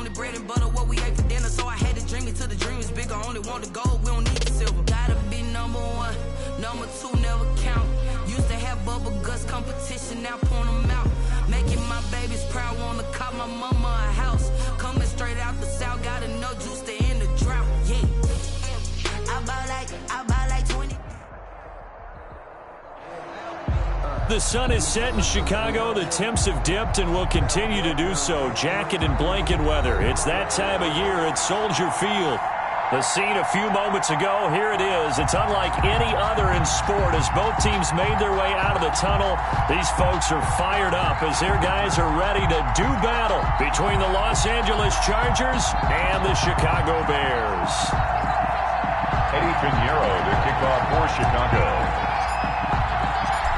only bread and butter what we ate for dinner. So I had to dream it till the dream is bigger. Only want the gold, we don't need the silver. Gotta be number one, number two never count. Used to have bubble guts competition, now point them out. Making my babies proud, wanna cop my mama a house. Coming straight out the south, got enough juice to end the drought. Yeah, I buy like 20. The sun is set in Chicago. The temps have dipped and will continue to do so. Jacket and blanket weather. It's that time of year at Soldier Field. The scene a few moments ago, here it is. It's unlike any other in sport as both teams made their way out of the tunnel. These folks are fired up as their guys are ready to do battle between the Los Angeles Chargers and the Chicago Bears. Eddie Pinheiro to kick off for Chicago.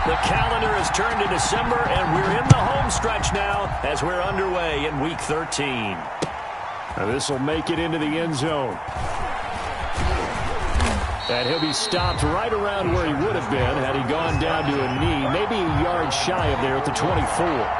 The calendar has turned to December, and we're in the home stretch now as we're underway in Week 13. Now this will make it into the end zone. And he'll be stopped right around where he would have been had he gone down to a knee, maybe a yard shy of there at the 24.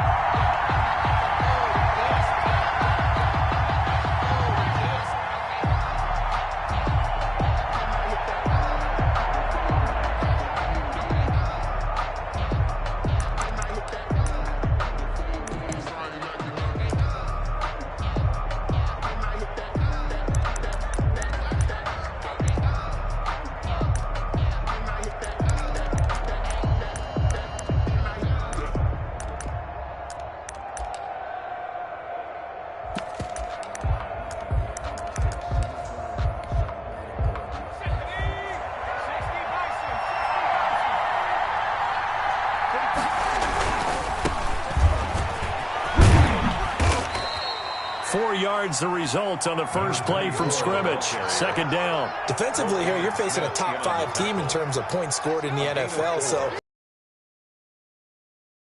The result on the first play from scrimmage. Second down. Defensively here, you're facing a top 5 team in terms of points scored in the NFL, so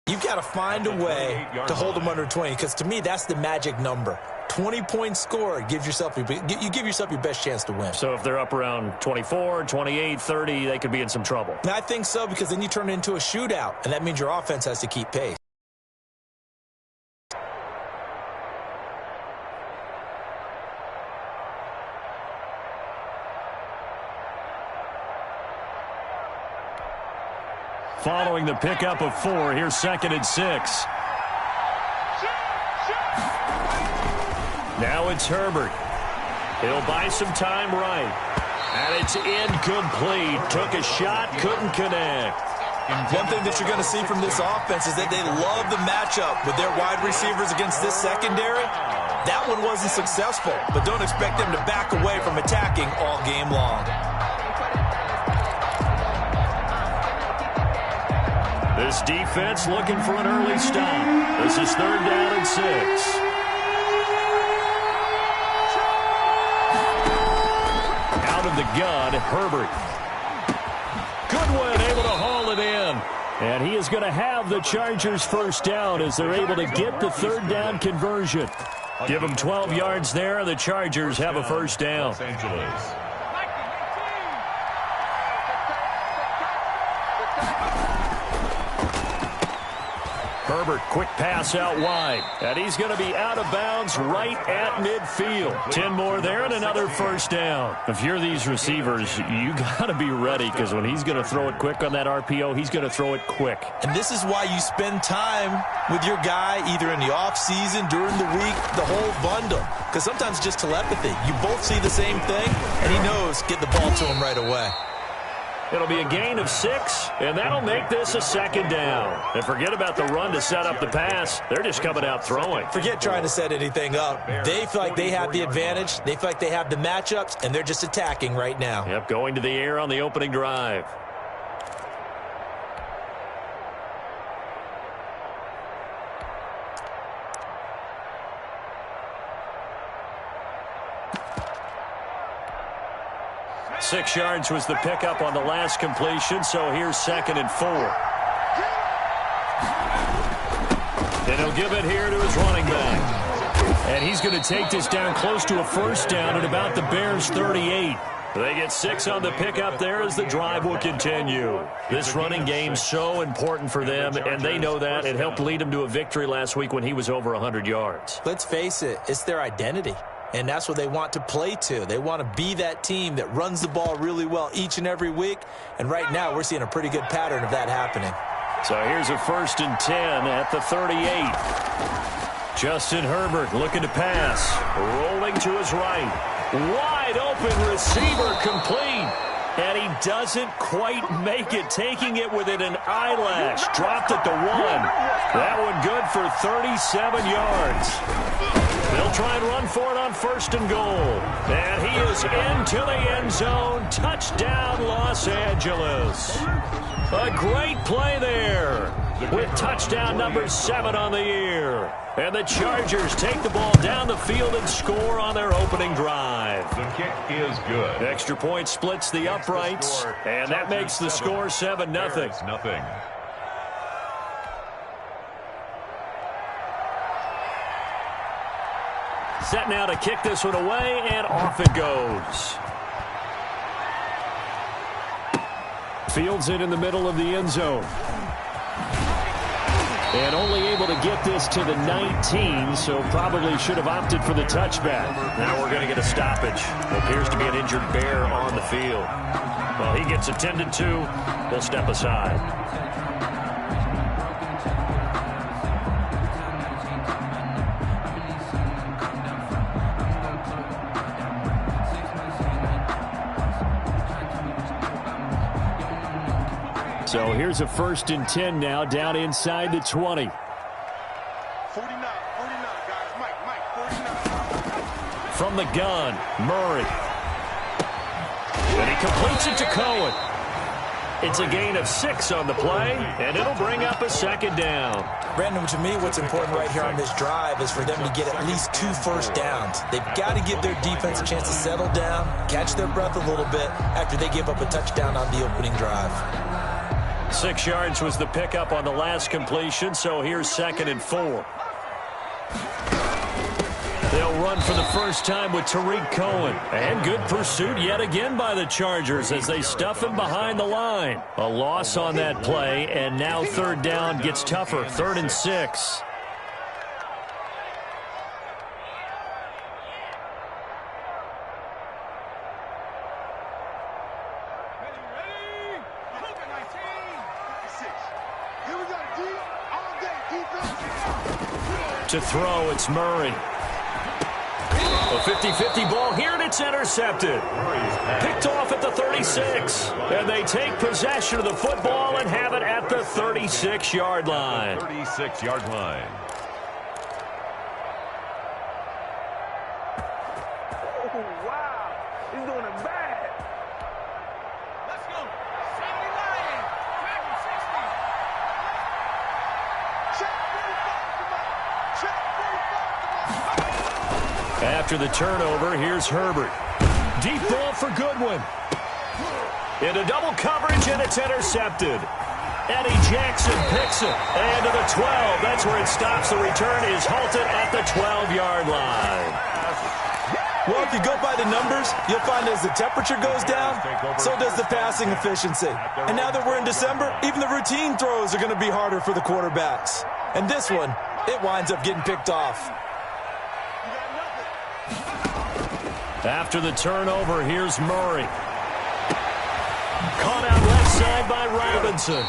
you've got to find a way to hold them under 20, because to me, that's the magic number. 20 points scored gives yourself you give yourself your best chance to win. So if they're up around 24, 28, 30, they could be in some trouble. And I think so, because then you turn it into a shootout, and that means your offense has to keep pace. Following the pickup of 4, here's 2nd and 6. Now it's Herbert. He'll buy some time right. And it's incomplete. Took a shot, couldn't connect. One thing that you're going to see from this offense is that they love the matchup with their wide receivers against this secondary. That one wasn't successful, but don't expect them to back away from attacking all game long. This defense looking for an early stop. This is 3rd down and 6. Out of the gun, Herbert. Goodwin able to haul it in. And he is going to have the Chargers first down as they're able to get the 3rd down conversion. Give them 12 yards there, and the Chargers have a first down. Los Angeles. Herbert, quick pass out wide. And he's going to be out of bounds right at midfield. 10 more there and another first down. If you're these receivers, you got to be ready, because when he's going to throw it quick on that RPO, he's going to throw it quick. And this is why you spend time with your guy either in the offseason, during the week, the whole bundle. Because sometimes it's just telepathy. You both see the same thing, and he knows get the ball to him right away. It'll be a gain of 6, and that'll make this a 2nd down. And forget about the run to set up the pass. They're just coming out throwing. Forget trying to set anything up. They feel like they have the advantage. They feel like they have the matchups, and they're just attacking right now. Yep, going to the air on the opening drive. Six yards was the pickup on the last completion, so here's 2nd and 4. And he'll give it here to his running back. And he's going to take this down close to a first down at about the Bears' 38. They get 6 on the pickup there as the drive will continue. This running game so important for them, and they know that. It helped lead them to a victory last week when he was over 100 yards. Let's face it, it's their identity, and that's what they want to play to. They want to be that team that runs the ball really well each and every week, and right now we're seeing a pretty good pattern of that happening. So here's a 1st and 10 at the 38. Justin Herbert looking to pass, rolling to his right. Wide open receiver complete. And he doesn't quite make it, taking it within an eyelash. Dropped at the 1. That one good for 37 yards. They'll try and run for it on 1st and goal. And he is into the end zone. Touchdown, Los Angeles. A great play there with touchdown number 7 on the year. And the Chargers take the ball down the field and score on their opening drive. The kick is good. Extra point splits the uprights, and that makes the score 7-0. Nothing. Set now to kick this one away, and off it goes. Fields it in the middle of the end zone. And only able to get this to the 19, so probably should have opted for the touchback. Now we're going to get a stoppage. Appears to be an injured Bear on the field. Well, he gets attended to. We'll step aside. So here's a 1st and 10 now, down inside the 20. 49, guys. Mike, 49. From the gun, Murray. And he completes it to Cohen. It's a gain of 6 on the play, and it'll bring up a 2nd down. Brandon, to me, what's important right here on this drive is for them to get at least 2 first downs. They've got to give their defense a chance to settle down, catch their breath a little bit after they give up a touchdown on the opening drive. 6 yards was the pickup on the last completion, so here's 2nd and 4. They'll run for the first time with Tariq Cohen. And good pursuit yet again by the Chargers as they stuff him behind the line. A loss on that play, and now 3rd down gets tougher. 3rd and 6. To throw, it's Murray. A 50-50 ball here, and it's intercepted. Picked off at the 36. And they take possession of the football and have it at the 36-yard line. 36-yard line. Oh, wow. He's doing it bad. Let's go. 70 Lions. Dragon 60. Check 45, come on. Check 45, come on. After the turnover, here's Herbert. Deep ball for Goodwin. Into double coverage, and it's intercepted. Eddie Jackson picks it. And to the 12. That's where it stops. The return is halted at the 12-yard line. Well, if you go by the numbers, you'll find as the temperature goes down, so does the passing efficiency. And now that we're in December, even the routine throws are going to be harder for the quarterbacks. And this one, it winds up getting picked off. After the turnover, here's Murray. Caught out left side by Robinson.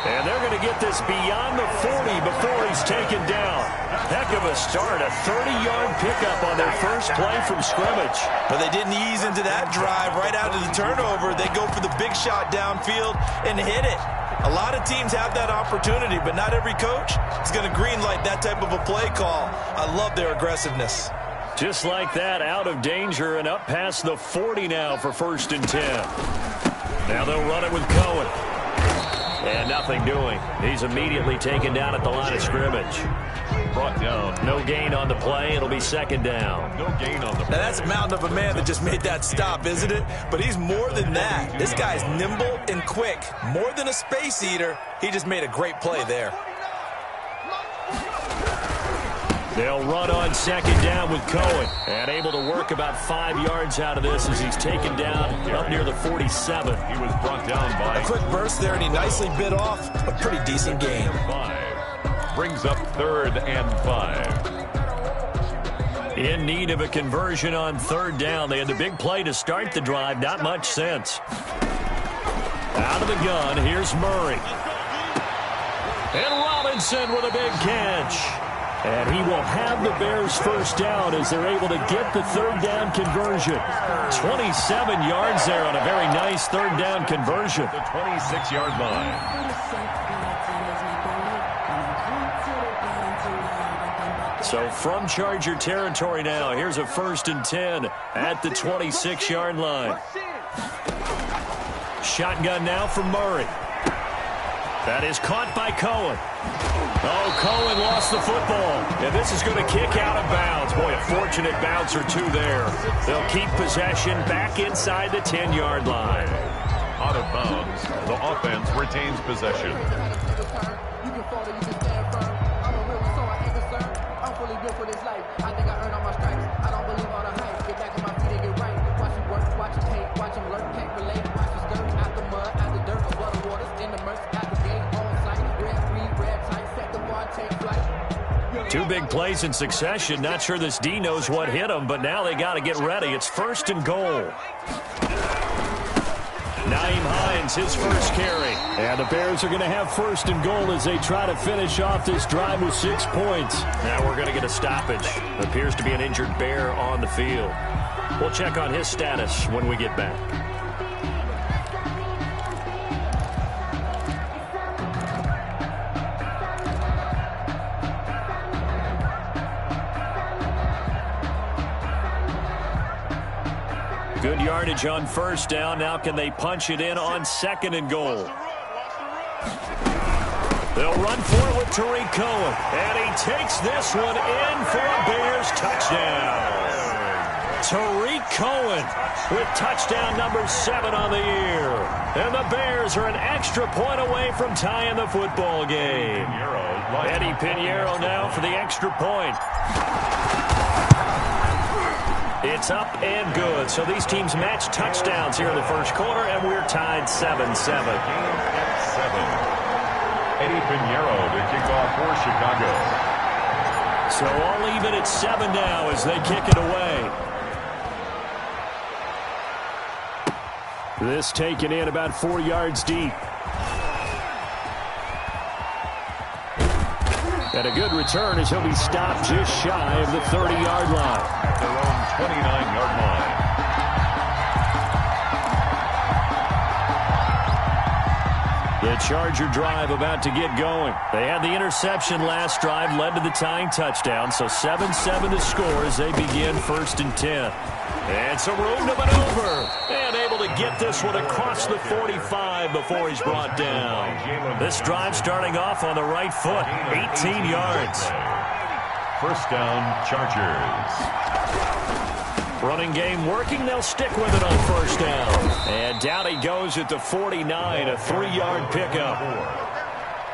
And they're going to get this beyond the 40 before he's taken down. Heck of a start, a 30-yard pickup on their first play from scrimmage. But they didn't ease into that drive right out of the turnover. They go for the big shot downfield and hit it. A lot of teams have that opportunity, but not every coach is going to greenlight that type of a play call. I love their aggressiveness. Just like that, out of danger and up past the 40 now for 1st and 10. Now they'll run it with Cohen. And nothing doing. He's immediately taken down at the line of scrimmage. Brought down. No gain on the play. It'll be 2nd down. No gain on the play. Now that's a mountain of a man that just made that stop, isn't it? But he's more than that. This guy's nimble and quick. More than a space eater. He just made a great play there. They'll run on second down with Cohen. And able to work about 5 yards out of this as he's taken down up near the 47. He was brought down by a quick burst there, and he nicely bit off a pretty decent gain. 5. Brings up 3rd and 5. In need of a conversion on 3rd down. They had the big play to start the drive. Not much sense. Out of the gun, here's Murray. And Robinson with a big catch. And he will have the Bears first down as they're able to get the 3rd down conversion. 27 yards there on a very nice 3rd down conversion. The 26-yard line. So from Charger territory now, here's a 1st and 10 at the 26-yard line. Shotgun now from Murray. That is caught by Cohen. Oh, Cohen lost the football. And this is going to kick out of bounds. Boy, a fortunate bounce or two there. They'll keep possession back inside the 10-yard line. Out of bounds, the offense retains possession. Two big plays in succession. Not sure this D knows what hit him, but now they got to get ready. It's 1st and goal. Nyheim Hines, his first carry. And the Bears are going to have 1st and goal as they try to finish off this drive with 6 points. Now we're going to get a stoppage. Appears to be an injured Bear on the field. We'll check on his status when we get back. Good yardage on 1st down. Now can they punch it in on 2nd and goal? They'll run for it with Tariq Cohen. And he takes this one in for a Bears touchdown. Tariq Cohen with touchdown number 7 on the year. And the Bears are an extra point away from tying the football game. Eddie Pinheiro now for the extra point. It's up and good. So these teams match touchdowns here in the first quarter, and we're tied 7-7. Game at 7. Eddie Pinheiro to kick off for Chicago. So all even at 7 now as they kick it away. This taken in about 4 yards deep. And a good return as he'll be stopped just shy of the 30-yard line. At their own 29-yard line. The Charger drive about to get going. They had the interception last drive, led to the tying touchdown. So 7-7 the score as they begin 1st and 10. And some room to maneuver. And able to get this one across the 45 before he's brought down. This drive starting off on the right foot. 18 yards. 1st down, Chargers. Running game working. They'll stick with it on 1st down. And down he goes at the 49. A 3-yard pickup.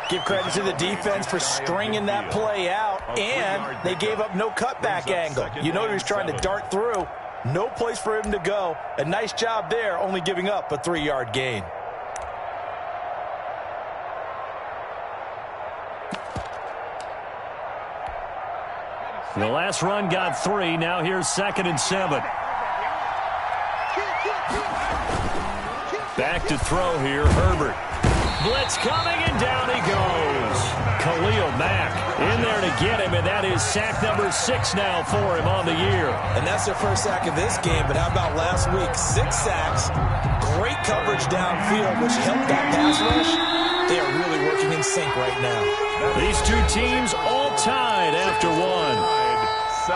Give credit to the defense for stringing that play out. And they gave up no cutback angle. You know he was trying to dart through. No place for him to go. A nice job there, only giving up a 3-yard gain. The last run got 3. Now here's 2nd and 7. Back to throw here, Herbert. Blitz coming, and down he goes. Khalil Mack in there to get him, and that is sack number 6 now for him on the year. And that's their first sack of this game, but how about last week? 6 sacks, great coverage downfield, which helped that pass rush. They are really working in sync right now. These two teams all tied after one. 7-7.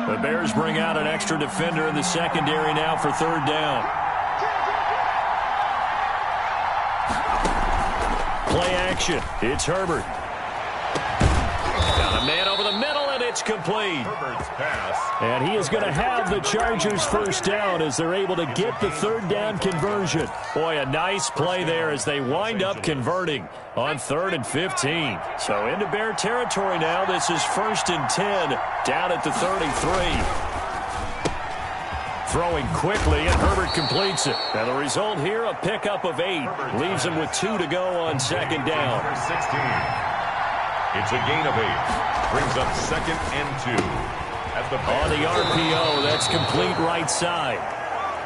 The Bears bring out an extra defender in the secondary now for 3rd down. Play action. It's Herbert. Got a man over the middle, and it's complete. Herbert's pass. And he is going to have the Chargers first down as they're able to get the third down conversion. Boy, a nice play there as they wind up converting on 3rd and 15. So into Bear territory now. This is 1st and 10 down at the 33. Throwing quickly, and Herbert completes it. And the result here, a pickup of 8. Leaves him with 2 to go on 2nd down. Number 16. It's a gain of 8. Brings up 2nd and 2. At the On the RPO, that's complete right side.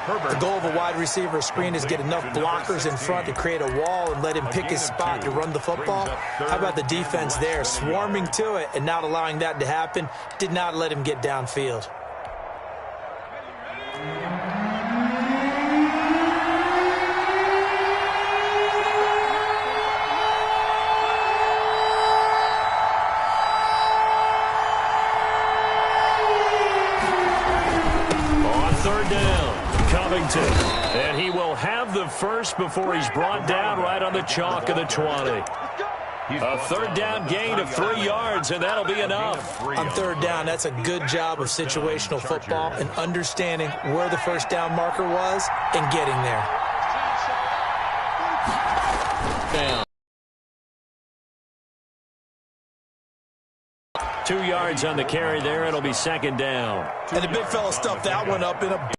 The goal of a wide receiver screen is get enough blockers in front to create a wall and let him pick his spot to run the football. How about the defense there, swarming to it and not allowing that to happen? Did not let him get downfield. And he will have the first before he's brought down right on the chalk of the 20. A 3rd down gain of 3 yards, and that'll be enough. On 3rd down, that's a good job of situational football and understanding where the first down marker was and getting there. Down. 2 yards on the carry there. It'll be 2nd down. And the big fella stuffed that one up in a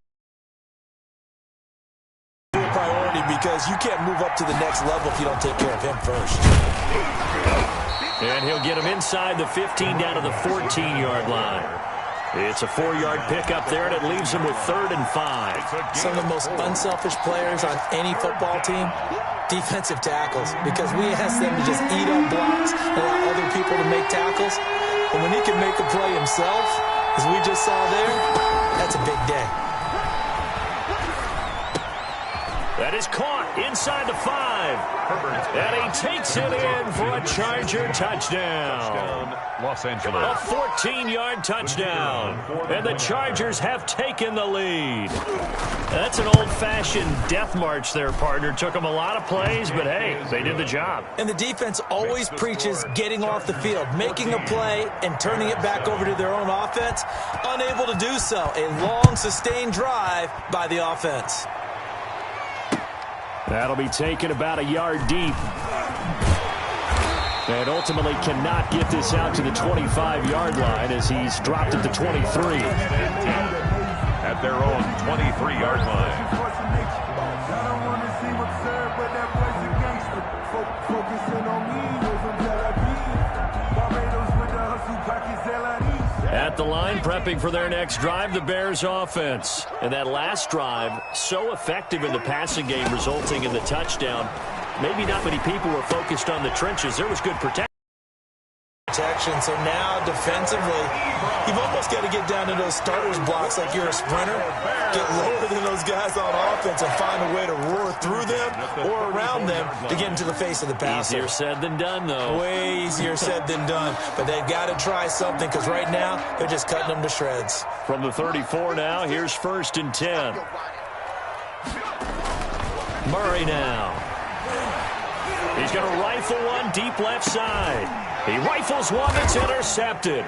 because you can't move up to the next level if you don't take care of him first. And he'll get him inside the 15 down to the 14-yard line. It's a 4-yard pickup there, and it leaves him with 3rd and 5. Some of the most unselfish players on any football team, defensive tackles, because we ask them to just eat up blocks and allow other people to make tackles. And when he can make a play himself, as we just saw there, that's a big day. That is caught inside the 5. And he takes it in for a Charger touchdown. Los Angeles. A 14-yard touchdown. And the Chargers have taken the lead. That's an old-fashioned death march there, partner. Took them a lot of plays, but hey, they did the job. And the defense always preaches getting off the field, making a play, and turning it back over to their own offense. Unable to do so. A long, sustained drive by the offense. That'll be taken about a yard deep. And ultimately cannot get this out to the 25-yard line as he's dropped at the 23. At their own 23-yard line. At the line, prepping for their next drive, the Bears offense. And that last drive, so effective in the passing game, resulting in the touchdown. Maybe not many people were focused on the trenches. There was good protection. So now defensively, you've almost got to get down to those starters blocks like you're a sprinter. Get lower than those guys on offense and find a way to roar through them or around them to get into the face of the passer. Easier said than done, though. Way easier said than done. But they've got to try something because right now they're just cutting them to shreds. From the 34 now, here's 1st and 10. Murray now. He's going to rifle one deep left side. He rifles one that's intercepted.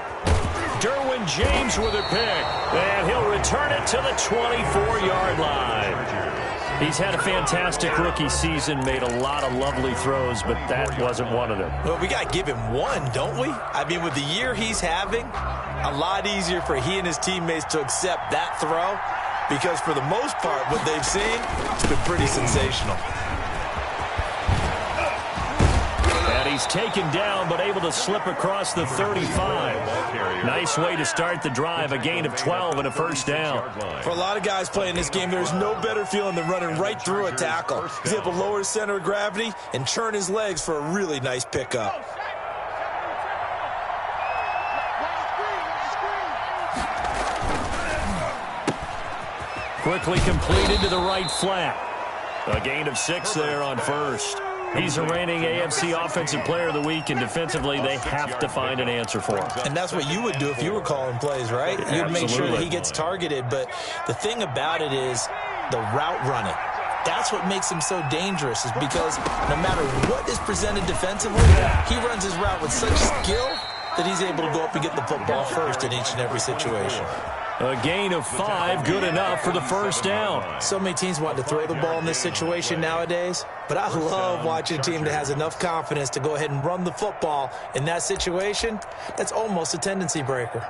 Derwin James with a pick. And he'll return it to the 24-yard line. He's had a fantastic rookie season, made a lot of lovely throws, but that wasn't one of them. Well, we got to give him one, don't we? I mean, with the year he's having, a lot easier for he and his teammates to accept that throw because for the most part, what they've seen, it's been pretty sensational. He's taken down, but able to slip across the 35. Nice way to start the drive, a gain of 12 and a first down. For a lot of guys playing this game, there's no better feeling than running right through a tackle. He's able to lower his center of gravity and churn his legs for a really nice pickup. Quickly completed to the right flat. A gain of 6 there on first. He's the reigning AFC Offensive Player of the Week, and defensively, they have to find an answer for him. And that's what you would do if you were calling plays, right? You'd make sure that he gets targeted. But the thing about it is the route running. That's what makes him so dangerous, is because no matter what is presented defensively, he runs his route with such skill that he's able to go up and get the football first in each and every situation. A gain of 5, good enough for the first down. So many teams want to throw the ball in this situation nowadays, but I love watching a team that has enough confidence to go ahead and run the football in that situation. That's almost a tendency breaker.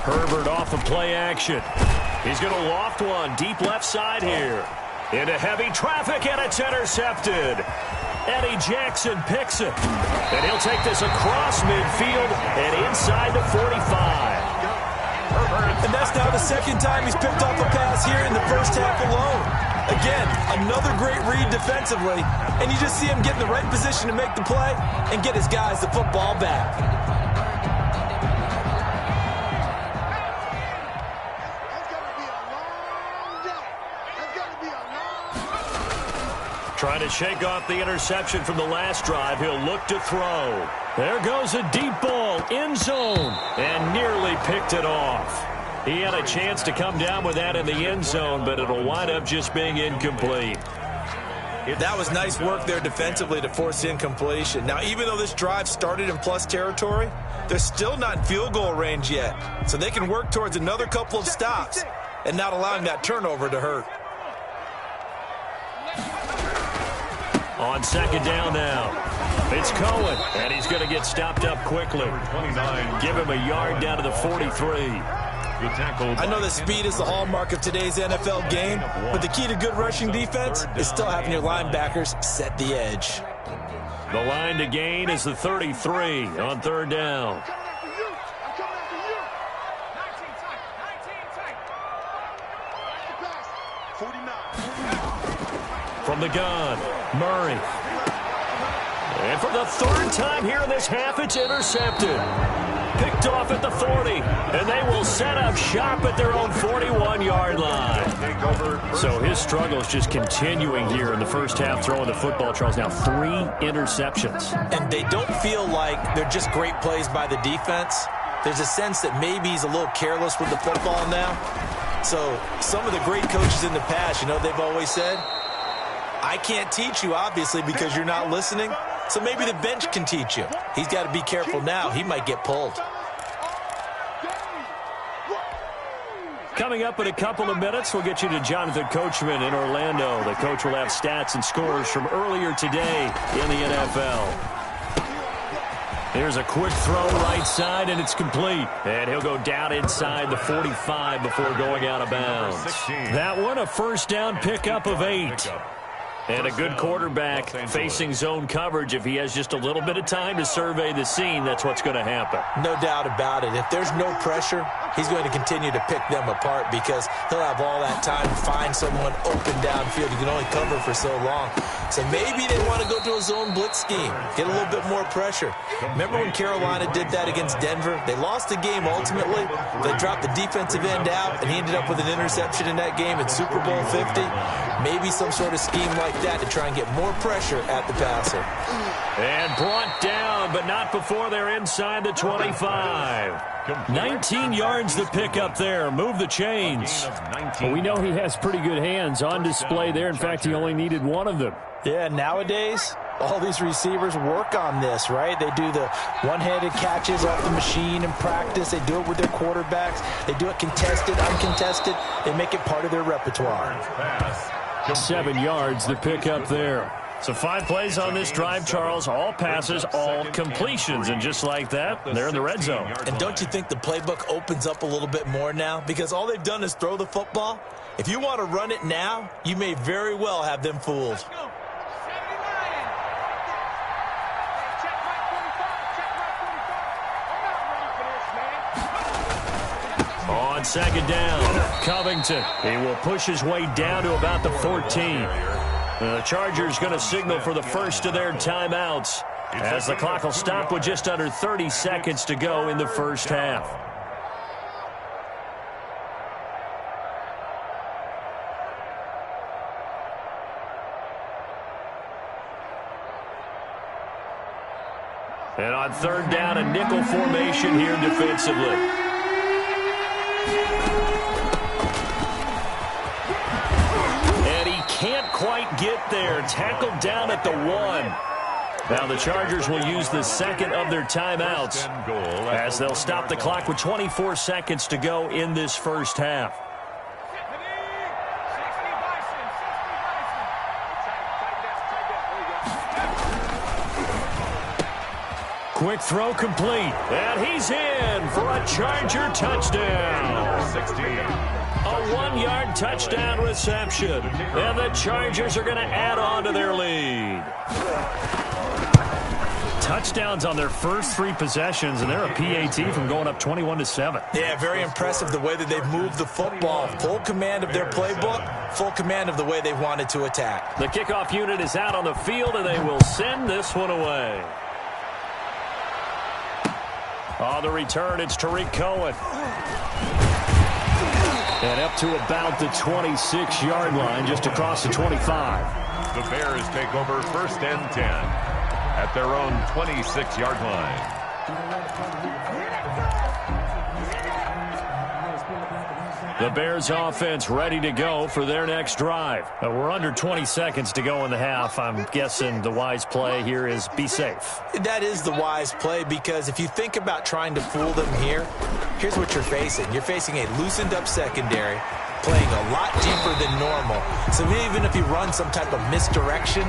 Herbert off of play action. He's going to loft one deep left side here. Into heavy traffic, and it's intercepted. Eddie Jackson picks it. And he'll take this across midfield and inside the 45. And that's now the second time he's picked off a pass here in the first half alone. Again, another great read defensively. And you just see him get in the right position to make the play and get his guys the football back. Trying to shake off the interception from the last drive. He'll look to throw. There goes a deep ball, end zone, and nearly picked it off. He had a chance to come down with that in the end zone, but it'll wind up just being incomplete. That was nice work there defensively to force incompletion. Now, even though this drive started in plus territory, they're still not in field goal range yet. So they can work towards another couple of stops and not allowing that turnover to hurt. On second down now, it's Cohen, and he's going to get stopped up quickly. Give him a yard down to the 43. I know that speed is the hallmark of today's NFL game, but the key to good rushing defense is still having your linebackers set the edge. The line to gain is the 33 on third down. From the gun, Murray. And for the third time here in this half, it's intercepted. Picked off at the 40, and they will set up shop at their own 41-yard line. So his struggle is just continuing here in the first half, throwing the football. Charles, now 3 interceptions. And they don't feel like they're just great plays by the defense. There's a sense that maybe he's a little careless with the football now. So some of the great coaches in the past, you know, they've always said, I can't teach you, obviously, because you're not listening. So maybe the bench can teach you. He's got to be careful now. He might get pulled. Coming up in a couple of minutes, we'll get you to Jonathan Coachman in Orlando. The coach will have stats and scores from earlier today in the NFL. Here's a quick throw right side, and it's complete. And he'll go down inside the 45 before going out of bounds. That one, a first down pickup of 8. And a good quarterback facing zone coverage. If he has just a little bit of time to survey the scene, that's what's going to happen. No doubt about it. If there's no pressure, he's going to continue to pick them apart because he'll have all that time to find someone open downfield. He can only cover for so long. So maybe they want to go to a zone blitz scheme, get a little bit more pressure. Remember when Carolina did that against Denver? They lost the game ultimately. They dropped the defensive end out, and he ended up with an interception in that game in Super Bowl 50. Maybe some sort of scheme like that to try and get more pressure at the passer. And brought down, but not before they're inside the 25. 19 yards to pick up there. Move the chains. Well, we know he has pretty good hands on display there. In fact, he only needed one of them. Yeah, nowadays, all these receivers work on this, right? They do the one-handed catches off the machine in practice. They do it with their quarterbacks. They do it contested, uncontested. They make it part of their repertoire. 7 yards to pick up there. So 5 plays on this drive, Charles. All passes, all completions. And just like that, they're in the red zone. And don't you think the playbook opens up a little bit more now? Because all they've done is throw the football. If you want to run it now, you may very well have them fooled. On second down, Covington. He will push his way down to about the 14. The Chargers going to signal for the first of their timeouts as the clock will stop with just under 30 seconds to go in the first half. And on third down, a nickel formation here defensively. And he can't quite get there. Tackled down at the 1. Now the Chargers will use the second of their timeouts as they'll stop the clock with 24 seconds to go in this first half. Quick throw complete, and he's in for a Charger touchdown. 16. A 1-yard touchdown reception, and the Chargers are going to add on to their lead. Touchdowns on their first 3 possessions, and they're a PAT from going up 21-7. Yeah, very impressive the way that they've moved the football. Full command of their playbook, full command of the way they wanted to attack. The kickoff unit is out on the field, and they will send this one away. On the return, it's Tariq Cohen. And up to about the 26-yard line, just across the 25. The Bears take over first and 10 at their own 26-yard line. The Bears offense ready to go for their next drive. We're under 20 seconds to go in the half. I'm guessing the wise play here is be safe. That is the wise play, because if you think about trying to fool them here, here's what you're facing. You're facing a loosened up secondary, playing a lot deeper than normal. So even if you run some type of misdirection,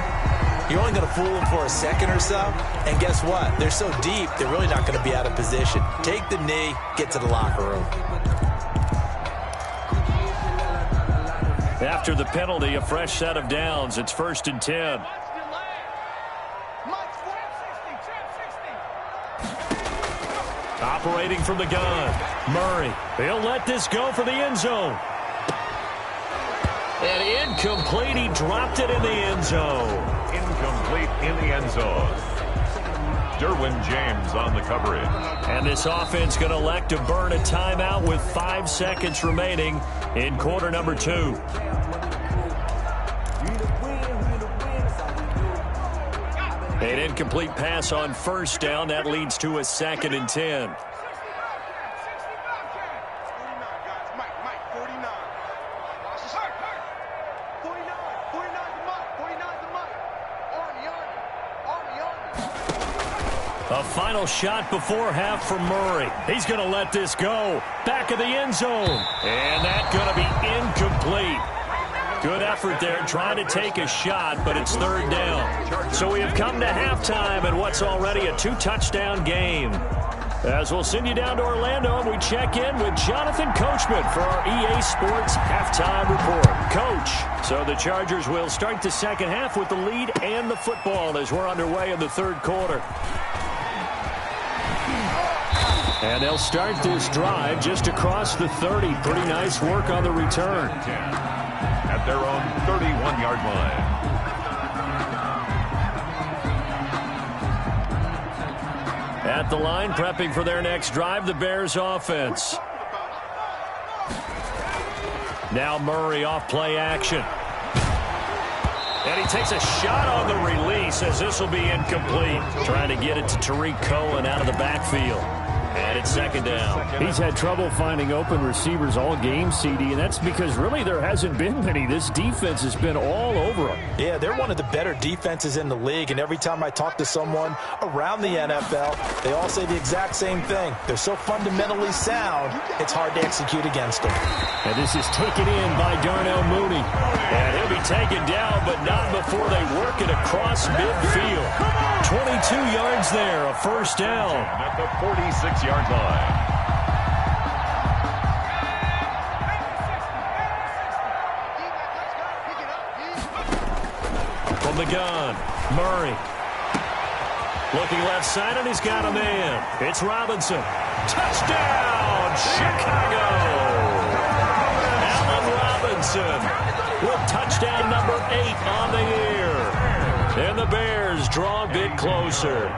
you're only going to fool them for a second or so. And guess what? They're so deep, they're really not going to be out of position. Take the knee, get to the locker room. After the penalty, a fresh set of downs. It's first and 10. Operating from the gun, Murray. He'll let this go for the end zone. And incomplete. He dropped it in the end zone. Incomplete in the end zone. Derwin James on the coverage. And this offense going to elect to burn a timeout with 5 seconds remaining in quarter number 2. An incomplete pass on first down. That leads to a second and 10. A final shot before half from Murray. He's going to let this go. Back of the end zone. And that's going to be incomplete. Good effort there trying to take a shot, but it's third down. So we have come to halftime in what's already a 2-touchdown game. As we'll send you down to Orlando, and we check in with Jonathan Coachman for our EA Sports Halftime Report. Coach, so the Chargers will start the second half with the lead and the football as we're underway in the third quarter. And they'll start this drive just across the 30. Pretty nice work on the return. At their own 31-yard line. At the line, prepping for their next drive, the Bears offense. Now Murray off play action. And he takes a shot on the release as this will be incomplete. Trying to get it to Tariq Cohen out of the backfield. And it's second down. He's had trouble finding open receivers all game, CD, and that's because really there hasn't been many. This defense has been all over them. Yeah, they're one of the better defenses in the league, and every time I talk to someone around the NFL, they all say the exact same thing. They're so fundamentally sound, it's hard to execute against them. And this is taken in by Darnell Mooney. And he'll be taken down, but not before they work it across midfield. 22 yards there, a first down. At the 46-yard line. From the gun, Murray. Looking left side, and he's got a man. It's Robinson. Touchdown, Chicago! Allen Robinson with touchdown number 8 on the year. And the Bears draw a bit closer.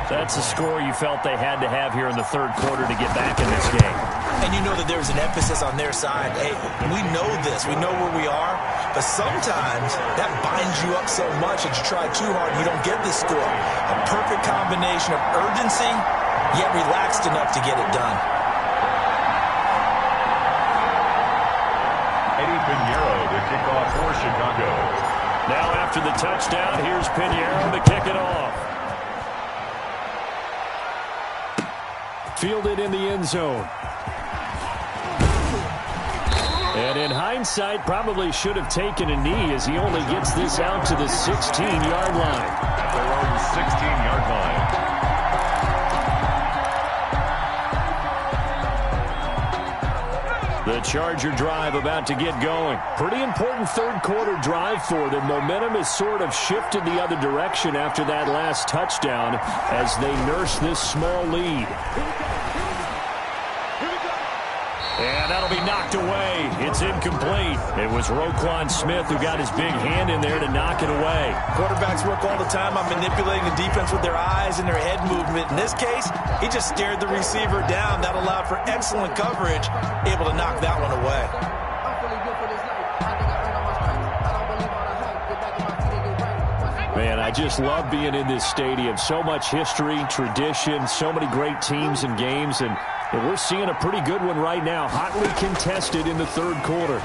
That's a score you felt they had to have here in the third quarter to get back in this game. And you know that there's an emphasis on their side. Hey, we know this. We know where we are. But sometimes that binds you up so much that you try too hard and you don't get this score. A perfect combination of urgency, yet relaxed enough to get it done. Eddie Pinheiro to kick off for Chicago. Now after the touchdown, here's Pinheiro to kick it off. Fielded in the end zone. And in hindsight, probably should have taken a knee as he only gets this out to the 16-yard line. At their own 16-yard line. The Charger drive about to get going. Pretty important third quarter drive for them. Momentum has sort of shifted the other direction after that last touchdown as they nurse this small lead. And that'll be knocked away. It's incomplete. It was Roquan Smith who got his big hand in there to knock it away. Quarterbacks work all the time on manipulating the defense with their eyes and their head movement. In this case, he just stared the receiver down. That allowed for excellent coverage, able to knock that one away. Man, I just love being in this stadium. So much history, tradition, so many great teams and games, and we're seeing a pretty good one right now, hotly contested in the third quarter.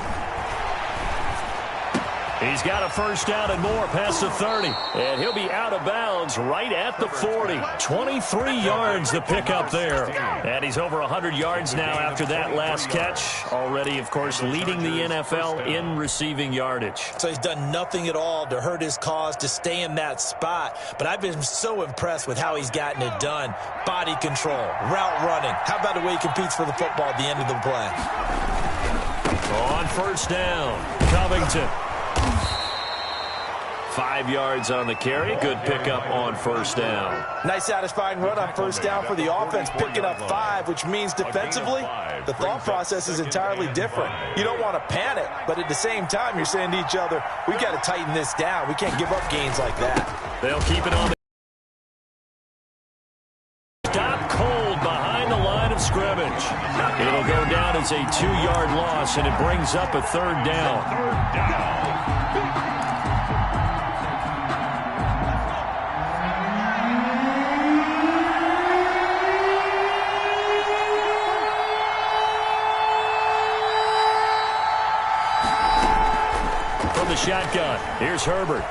He's got a first down and more past the 30. And he'll be out of bounds right at the 40. 23 yards the pickup there. And he's over 100 yards now after that last catch. Already, of course, leading the NFL in receiving yardage. So he's done nothing at all to hurt his cause, to stay in that spot. But I've been so impressed with how he's gotten it done. Body control, route running. How about the way he competes for the football at the end of the play? On first down, Covington. 5 yards on the carry. Good pickup on first down. Nice satisfying run on first down for the offense, picking up 5, which means defensively, the thought process is entirely different. You don't want to panic, but at the same time, you're saying to each other, we've got to tighten this down. We can't give up gains like that. They'll keep it on. Stop cold behind the line of scrimmage. It'll go down as a 2-yard loss, and it brings up a third down. From the shotgun, here's Herbert.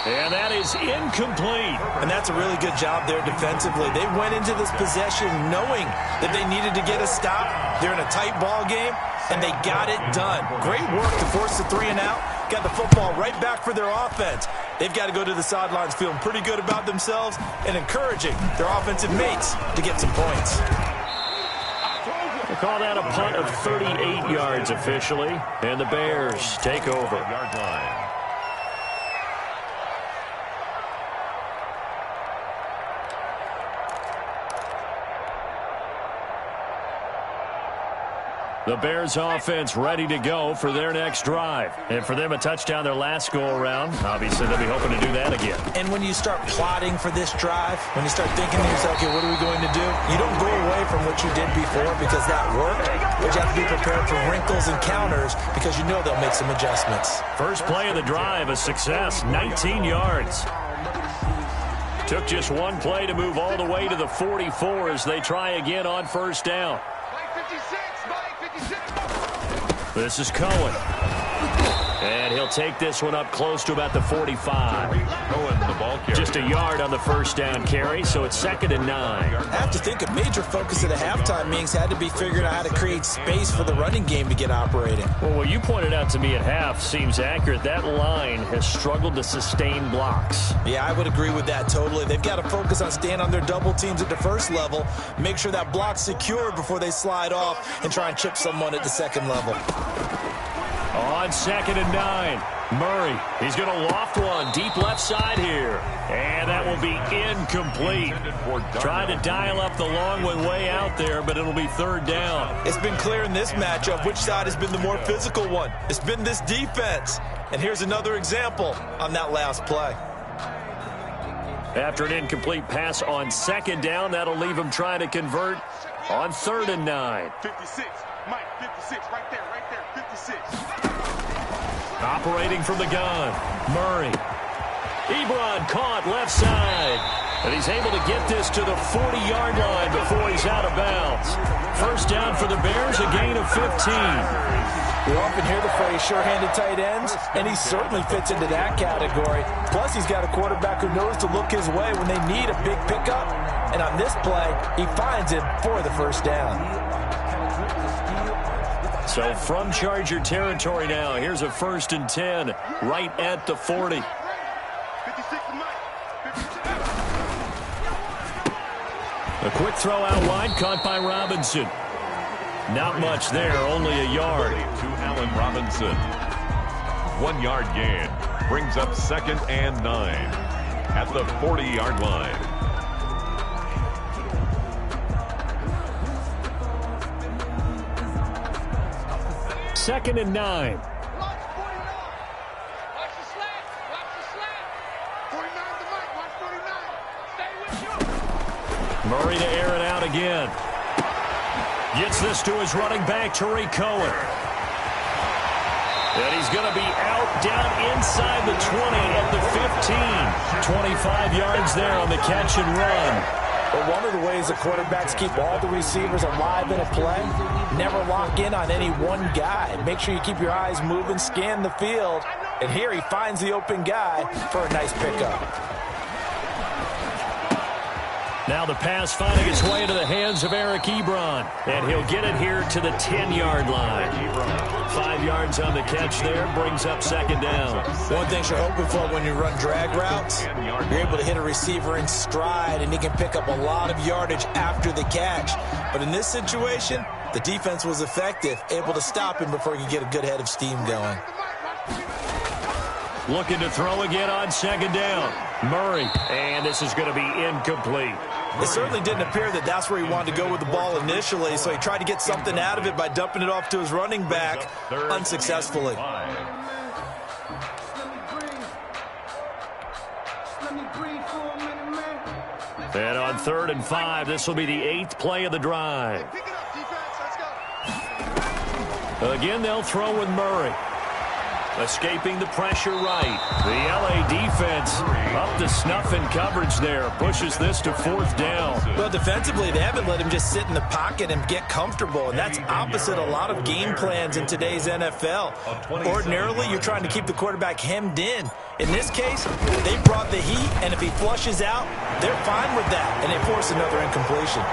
And that is incomplete. And that's a really good job there defensively. They went into this possession knowing that they needed to get a stop. They're in a tight ball game, and they got it done. Great work to force the 3 and out. Got the football right back for their offense. They've got to go to the sidelines feeling pretty good about themselves and encouraging their offensive mates to get some points. We'll call that a punt of 38 yards officially, and the Bears take over. Yard line. The Bears offense ready to go for their next drive. And for them, a touchdown their last go-around. Obviously, they'll be hoping to do that again. And when you start plotting for this drive, when you start thinking to yourself, okay, what are we going to do? You don't go away from what you did before because that worked. But you have to be prepared for wrinkles and counters because you know they'll make some adjustments. First play of the drive, a success, 19 yards. Took just one play to move all the way to the 44 as they try again on first down. This is Cohen. And he'll take this one up close to about the 45. Cohen, the ball carrier. Just a yard on the first down carry, so it's 2nd and 9. I have to think a major focus at the halftime means had to be figuring out how to create space for the running game to get operating. Well, what you pointed out to me at half seems accurate. That line has struggled to sustain blocks. Yeah, I would agree with that totally. They've got to focus on staying on their double teams at the first level, make sure that block's secured before they slide off and try and chip someone at the second level. On 2nd and 9, Murray. He's going to loft one deep left side here. And that will be incomplete. Trying to dial up the long one way out there, but it'll be 3rd down. It's been clear in this matchup which side has been the more physical one. It's been this defense. And here's another example on that last play. After an incomplete pass on 2nd down, that'll leave him trying to convert on 3rd and 9. 56. Mike, 56, right there, 56. Operating from the gun, Murray. Ebron caught left side. And he's able to get this to the 40-yard line before he's out of bounds. First down for the Bears, a gain of 15. We often hear the phrase sure-handed tight ends, and he certainly fits into that category. Plus, he's got a quarterback who knows to look his way when they need a big pickup. And on this play, he finds it for the first down. So from Charger territory now, here's a 1st and 10 right at the 40. 56 to Mike. 56. A quick throw out wide, caught by Robinson. Not much there, only a yard. To Allen Robinson. 1-yard gain. Brings up 2nd and 9 at the 40-yard line. Second and 9. Watch 49. Watch the slant. Watch the slant. 49 to Mike. Watch 49. Stay with you. Murray to air it out again. Gets this to his running back, Tariq Cohen. And he's going to be out down inside the 20 at the 15. 25 yards there on the catch and run. But one of the ways the quarterbacks keep all the receivers alive in a play, never lock in on any one guy. Make sure you keep your eyes moving, scan the field. And here he finds the open guy for a nice pickup. Now the pass finding its way into the hands of Eric Ebron. And he'll get it here to the 10-yard line. 5 yards on the catch there, brings up 2nd down. One thing you're hoping for when you run drag routes, you're able to hit a receiver in stride, and he can pick up a lot of yardage after the catch. But in this situation, the defense was effective, able to stop him before he could get a good head of steam going. Looking to throw again on 2nd down. Murray, and this is going to be incomplete. It certainly didn't appear that that's where he wanted to go with the ball initially, so he tried to get something out of it by dumping it off to his running back unsuccessfully. And on 3rd and 5, this will be the 8th play of the drive. Pick it up, defense. Let's go. Again, they'll throw with Murray. Escaping the pressure right. The LA defense up to snuff in coverage there. Pushes this to 4th down. Well, defensively, they haven't let him just sit in the pocket and get comfortable, and that's opposite a lot of game plans in today's NFL. Ordinarily, you're trying to keep the quarterback hemmed in. In this case, they brought the heat, and if he flushes out, they're fine with that, and they force another incompletion.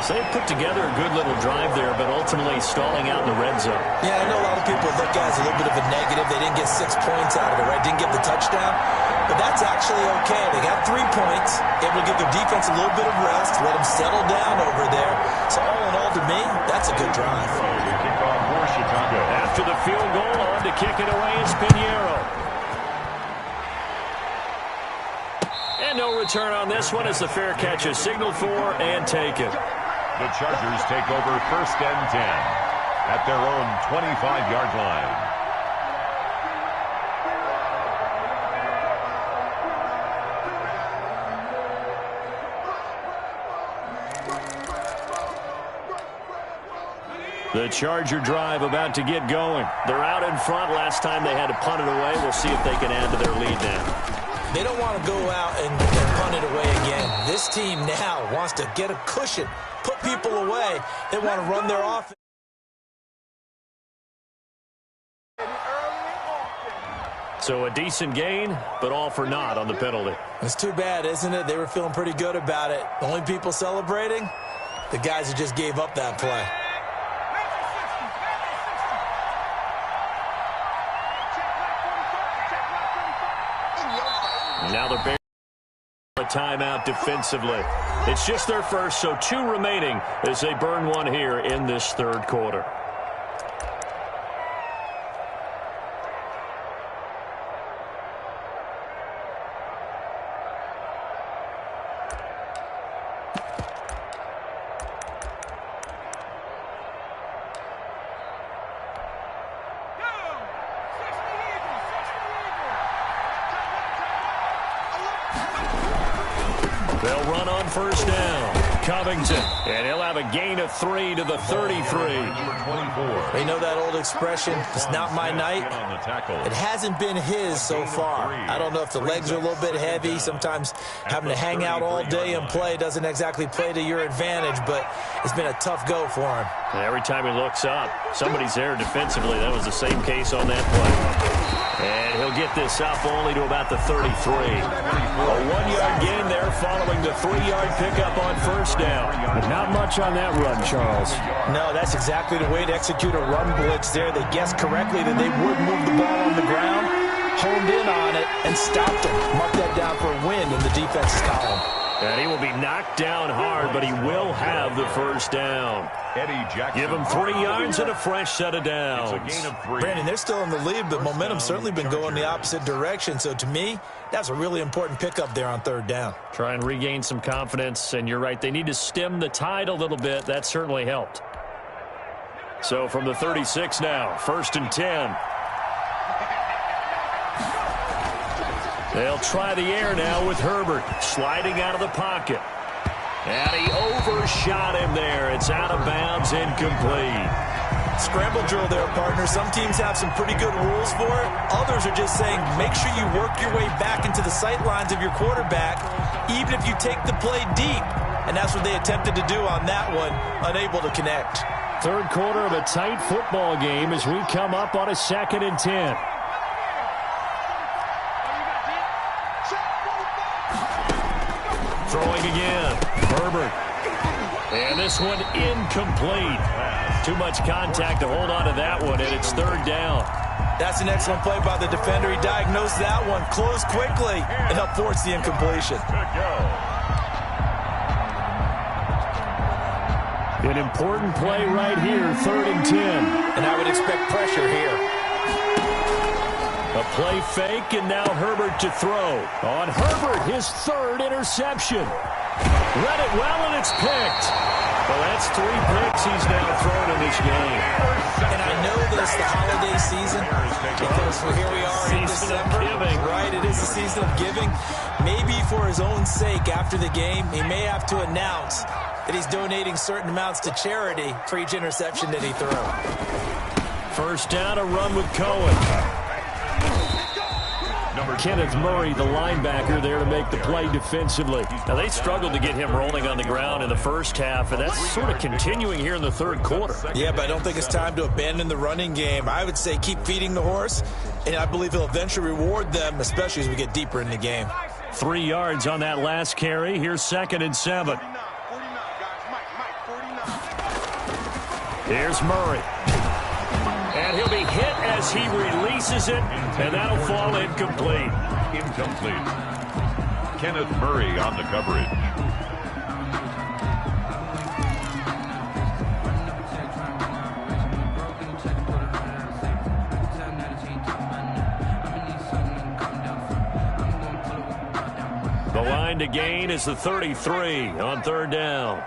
So they put together a good little drive there, but ultimately stalling out in the red zone. Yeah, I know a lot of people look at it as a little bit of a negative. They didn't get 6 points out of it, right? Didn't get the touchdown. But that's actually okay. They got 3 points, able to give their defense a little bit of rest, let them settle down over there. So all in all, to me, that's a good drive. Kickoff for Chicago. After the field goal, on to kick it away is Pinheiro. And no return on this one as the fair catch is signaled for and taken. The Chargers take over 1st and 10 at their own 25-yard line. The Charger drive about to get going. They're out in front. Last time they had to punt it away. We'll see if they can add to their lead now. They don't want to go out and punt it away again. This team now wants to get a cushion, put people away. They want to run their offense. So a decent gain, but all for naught on the penalty. It's too bad, isn't it? They were feeling pretty good about it. The only people celebrating, the guys who just gave up that play. Now the Bears a timeout defensively. It's just their first, so 2 remaining as they burn one here in this 3rd quarter. They'll run on 1st down. Covington. And he'll have a gain of 3 to the 33. They know that old expression, it's not my night. It hasn't been his so far. I don't know if the legs are a little bit heavy. Sometimes having to hang out all day and play doesn't exactly play to your advantage, but it's been a tough go for him. And every time he looks up, somebody's there defensively. That was the same case on that play. And he'll get this up only to about the 33. A 1-yard gain there following the 3-yard pickup on first down. But not much on that run, Charles. No, that's exactly the way to execute a run blitz there. They guessed correctly that they would move the ball on the ground, honed in on it, and stopped them. Mark that down for a win in the defense's column. And he will be knocked down hard, but he will have the first down. Give him 3 yards and a fresh set of downs. It's a gain of 3. Brandon, they're still in the lead, but momentum's certainly been going the opposite direction. So to me, that's a really important pickup there on third down. Try and regain some confidence, and you're right, they need to stem the tide a little bit. That certainly helped. So from the 36 now, 1st and 10. They'll try the air now with Herbert sliding out of the pocket. And he overshot him there. It's out of bounds, incomplete. Scramble drill there, partner. Some teams have some pretty good rules for it. Others are just saying make sure you work your way back into the sight lines of your quarterback, even if you take the play deep. And that's what they attempted to do on that one, unable to connect. Third quarter of a tight football game as we come up on a 2nd and 10. Throwing again. Herbert. And this one incomplete. Too much contact to hold on to that one, and it's 3rd down. That's an excellent play by the defender. He diagnosed that one, closed quickly, and helped force the incompletion. An important play right here, 3rd and 10. And I would expect pressure here. A play fake, and now Herbert to throw. On Herbert, his 3rd interception. Read it well, and it's picked. Well, that's 3 picks he's now thrown in this game. And I know this, the holiday season, because here we are in December. Giving. Right, it is the season of giving. Maybe for his own sake after the game, he may have to announce that he's donating certain amounts to charity for each interception that he threw. First down, a run with Cohen. Kenneth Murray, the linebacker, there to make the play defensively. Now, they struggled to get him rolling on the ground in the first half, and that's sort of continuing here in the 3rd quarter. Yeah, but I don't think it's time to abandon the running game. I would say keep feeding the horse, and I believe he'll eventually reward them, especially as we get deeper in the game. 3 yards on that last carry. Here's 2nd and 7. Here's Murray. And he'll be hit as he releases it, and that'll fall incomplete. Incomplete. Kenneth Murray on the coverage. The line to gain is the 33 on 3rd down.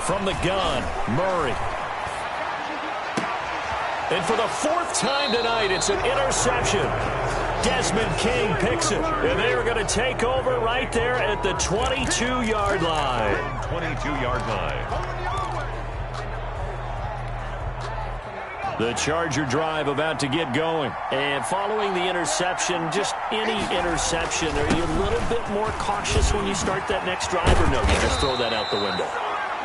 From the gun, Murray. And for the 4th time tonight, it's an interception. Desmond King picks it. And they are going to take over right there at the 22-yard line. 22-yard line. The Charger drive about to get going. And following the interception, just any interception, are you a little bit more cautious when you start that next drive, or no, you just throw that out the window?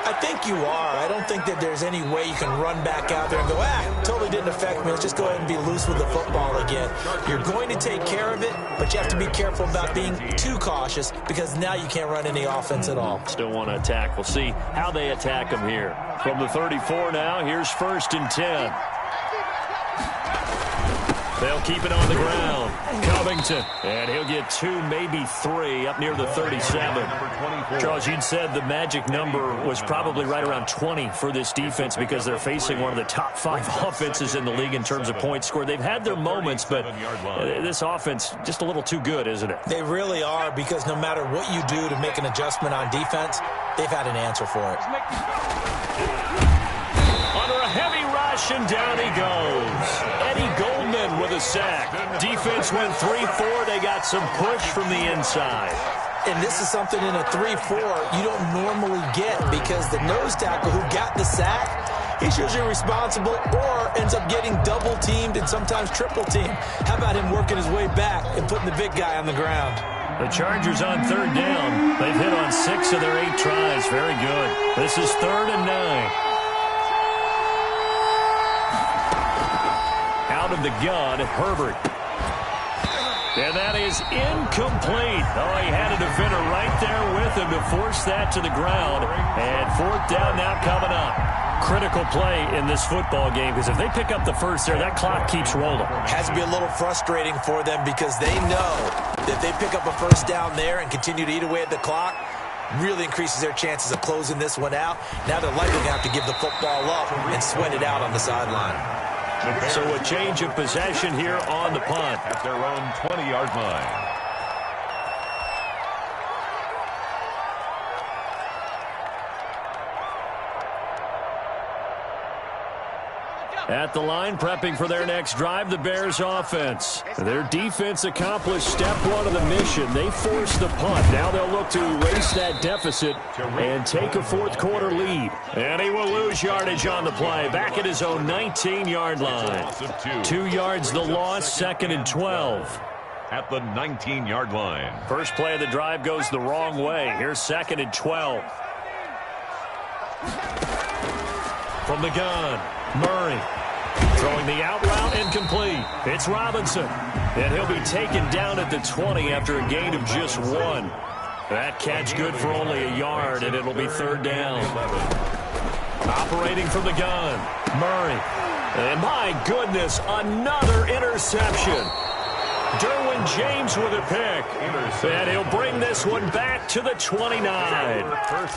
I think you are. I don't think that there's any way you can run back out there and go, totally didn't affect me. Let's just go ahead and be loose with the football again. You're going to take care of it, but you have to be careful about being too cautious because now you can't run any offense at all. Still want to attack. We'll see how they attack them here. From the 34 now, here's 1st and 10. They'll keep it on the ground. Covington. And he'll get 2, maybe 3 up near the 37. Charles, you'd said the magic number was probably right around 20 for this defense because they're facing one of the top 5 offenses in the league in terms of points scored. They've had their moments, but this offense just a little too good, isn't it? They really are, because no matter what you do to make an adjustment on defense, they've had an answer for it. Under a heavy rush, and down he goes. Eddie Goldman with a sack. Defense went 3-4. They got some push from the inside. And this is something in a 3-4 you don't normally get because the nose tackle who got the sack, he's usually responsible or ends up getting double-teamed and sometimes triple-teamed. How about him working his way back and putting the big guy on the ground? The Chargers on third down. They've hit on 6 of their 8 tries. Very good. This is 3rd and 9. Out of the gun, Herbert. And that is incomplete. Oh, he had a defender right there with him to force that to the ground. And 4th down now coming up. Critical play in this football game because if they pick up the first there, that clock keeps rolling. Has to be a little frustrating for them because they know that they pick up a first down there and continue to eat away at the clock, really increases their chances of closing this one out. Now they're likely going to have to give the football up and sweat it out on the sideline. So a change of possession here on the punt. At their own 20-yard line. At the line, prepping for their next drive, the Bears offense. Their defense accomplished step 1 of the mission. They forced the punt. Now they'll look to erase that deficit and take a 4th quarter lead. And he will lose yardage on the play. Back at his own 19-yard line. 2 yards the loss, 2nd and 12. At the 19-yard line. First play of the drive goes the wrong way. Here's 2nd and 12. From the gun, Murray. Throwing the out route incomplete. It's Robinson. And he'll be taken down at the 20 after a gain of just 1. That catch good for only a yard, and it'll be 3rd down. Operating from the gun, Murray. And my goodness, another interception. Derwin James with a pick. And he'll bring this one back to the 29.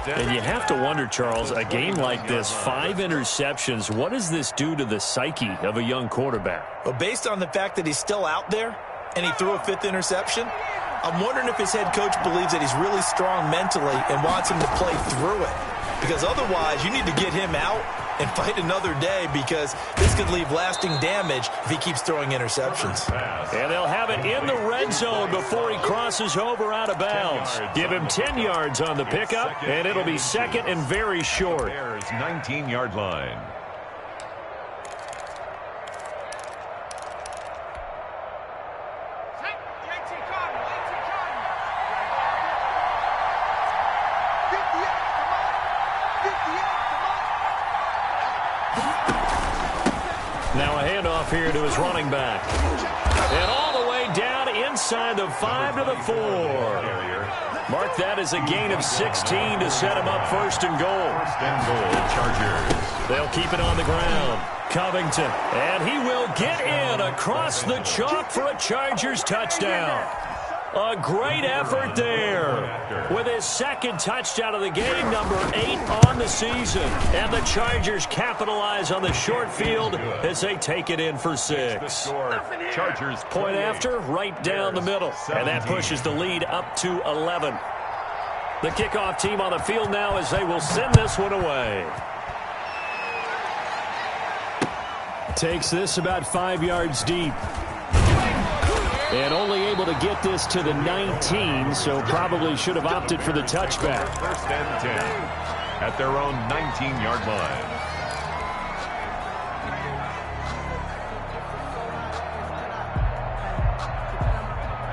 And you have to wonder, Charles, a game like this, 5 interceptions, what does this do to the psyche of a young quarterback? Well, based on the fact that he's still out there and he threw a 5th interception, I'm wondering if his head coach believes that he's really strong mentally and wants him to play through it. Because otherwise, you need to get him out and fight another day because this could leave lasting damage if he keeps throwing interceptions. And they'll have it in the red zone before he crosses over out of bounds. Give him 10 yards on the pickup, and it'll be 2nd and very short. Bears 19-yard line. Now a handoff here to his running back. And all the way down inside the 5 to the 4. Mark that as a gain of 16 to set him up 1st and goal. 1st and goal, Chargers. They'll keep it on the ground. Covington. And he will get in across the chalk for a Chargers touchdown. A great effort there with his 2nd touchdown of the game, number 8 on the season. And the Chargers capitalize on the short field as they take it in for 6. Chargers point after, right down the middle. And that pushes the lead up to 11. The kickoff team on the field now as they will send this one away. Takes this about 5 yards deep. And only able to get this to the 19, so probably should have opted for the touchback. 1st and 10 at their own 19-yard line.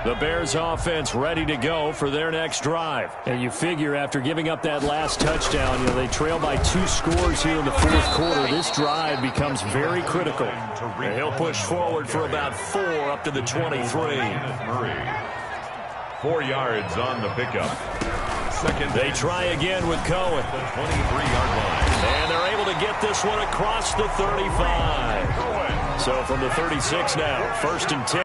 The Bears offense ready to go for their next drive. And you figure after giving up that last touchdown, they trail by 2 scores here in the 4th quarter. This drive becomes very critical. And he'll push forward for about 4 up to the 23. 4 yards on the pickup. 2nd. They try again with Cohen. The 23-yard line. And they're able to get this one across the 35. So from the 36 now, 1st and 10.